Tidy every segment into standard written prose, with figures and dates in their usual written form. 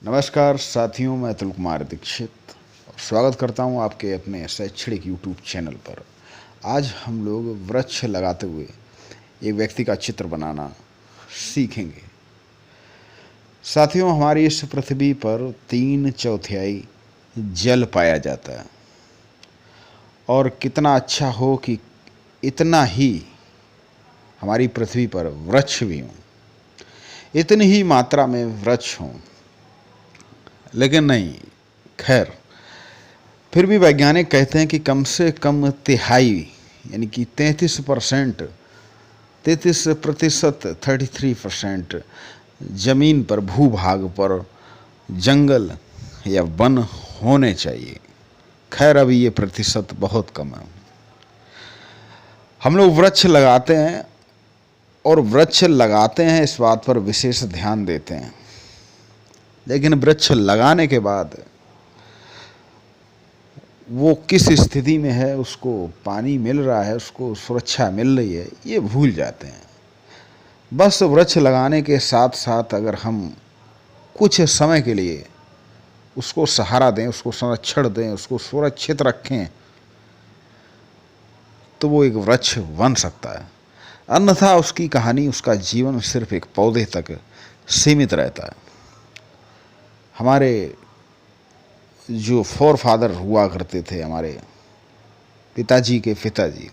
नमस्कार साथियों, मैं अतुल कुमार दीक्षित स्वागत करता हूं आपके अपने शैक्षणिक यूट्यूब चैनल पर। आज हम लोग वृक्ष लगाते हुए एक व्यक्ति का चित्र बनाना सीखेंगे। साथियों, हमारी इस पृथ्वी पर 3/4 जल पाया जाता है और कितना अच्छा हो कि इतना ही हमारी पृथ्वी पर वृक्ष भी हों, इतनी ही मात्रा में वृक्ष हों। लेकिन नहीं, खैर फिर भी वैज्ञानिक कहते हैं कि कम से कम तिहाई यानी कि 33%, 33% जमीन पर, भूभाग पर जंगल या वन होने चाहिए। खैर अभी ये प्रतिशत बहुत कम है। हम लोग वृक्ष लगाते हैं और वृक्ष लगाते हैं इस बात पर विशेष ध्यान देते हैं, लेकिन वृक्ष लगाने के बाद वो किस स्थिति में है, उसको पानी मिल रहा है, उसको सुरक्षा मिल रही है, ये भूल जाते हैं। बस वृक्ष लगाने के साथ साथ अगर हम कुछ समय के लिए उसको सहारा दें, उसको संरक्षण दें, उसको सुरक्षित रखें, तो वो एक वृक्ष बन सकता है। अन्यथा उसकी कहानी, उसका जीवन सिर्फ एक पौधे तक सीमित रहता है। हमारे जो फोरफादर हुआ करते थे, हमारे पिताजी के पिताजी,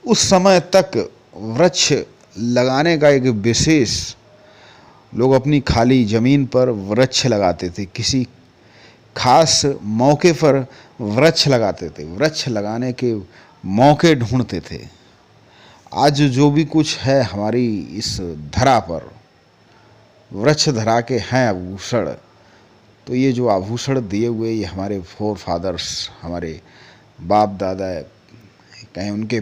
उस समय तक वृक्ष लगाने का एक विशेष, लोग अपनी खाली ज़मीन पर वृक्ष लगाते थे, किसी खास मौके पर वृक्ष लगाते थे, वृक्ष लगाने के मौके ढूंढते थे। आज जो भी कुछ है हमारी इस धरा पर, वृक्ष धरा के हैं आभूषण, तो ये जो आभूषण दिए हुए, ये हमारे फोर फादर्स, हमारे बाप दादा, कहें उनके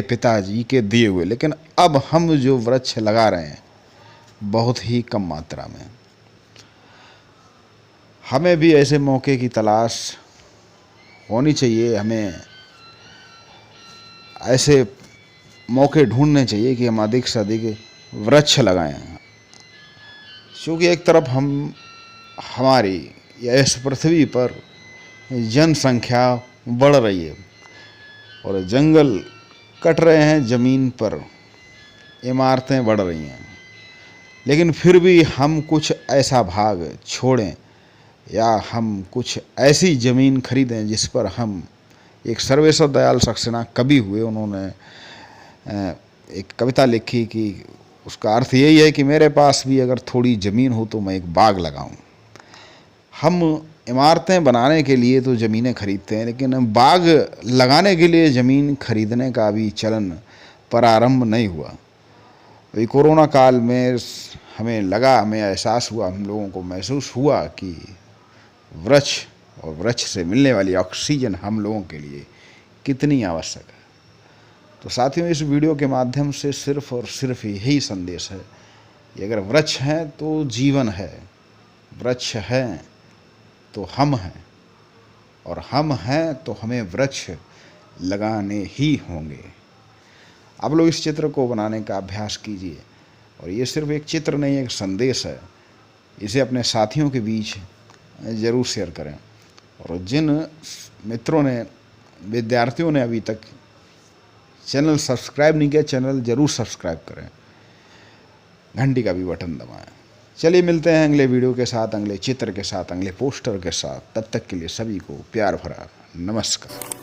पिताजी के दिए हुए। लेकिन अब हम जो वृक्ष लगा रहे हैं बहुत ही कम मात्रा में। हमें भी ऐसे मौके की तलाश होनी चाहिए, हमें ऐसे मौके ढूंढने चाहिए कि हम अधिक से अधिक वृक्ष लगाएं। क्योंकि एक तरफ हमारी या इस पृथ्वी पर जनसंख्या बढ़ रही है और जंगल कट रहे हैं, ज़मीन पर इमारतें बढ़ रही हैं, लेकिन फिर भी हम कुछ ऐसा भाग छोड़ें या हम कुछ ऐसी ज़मीन खरीदें जिस पर हम, एक सर्वेश्वर दयाल सक्सेना कवि हुए, उन्होंने एक कविता लिखी कि उसका अर्थ यही है कि मेरे पास भी अगर थोड़ी ज़मीन हो तो मैं एक बाग लगाऊं। हम इमारतें बनाने के लिए तो ज़मीनें खरीदते हैं, लेकिन बाग लगाने के लिए ज़मीन खरीदने का अभी चलन प्रारंभ नहीं हुआ। अभी कोरोना काल में हमें एहसास हुआ, हम लोगों को महसूस हुआ कि वृक्ष और वृक्ष से मिलने वाली ऑक्सीजन हम लोगों के लिए कितनी आवश्यक है। तो साथियों, इस वीडियो के माध्यम से सिर्फ और सिर्फ यही संदेश है कि अगर वृक्ष हैं तो जीवन है, वृक्ष हैं तो हम हैं, और हम हैं तो हमें वृक्ष लगाने ही होंगे। आप लोग इस चित्र को बनाने का अभ्यास कीजिए, और ये सिर्फ एक चित्र नहीं, एक संदेश है। इसे अपने साथियों के बीच ज़रूर शेयर करें, और जिन मित्रों ने, विद्यार्थियों ने अभी तक चैनल सब्सक्राइब नहीं किया, चैनल ज़रूर सब्सक्राइब करें, घंटी का भी बटन दबाएं। चलिए मिलते हैं अगले वीडियो के साथ, अगले चित्र के साथ, अगले पोस्टर के साथ। तब तक के लिए सभी को प्यार भरा नमस्कार।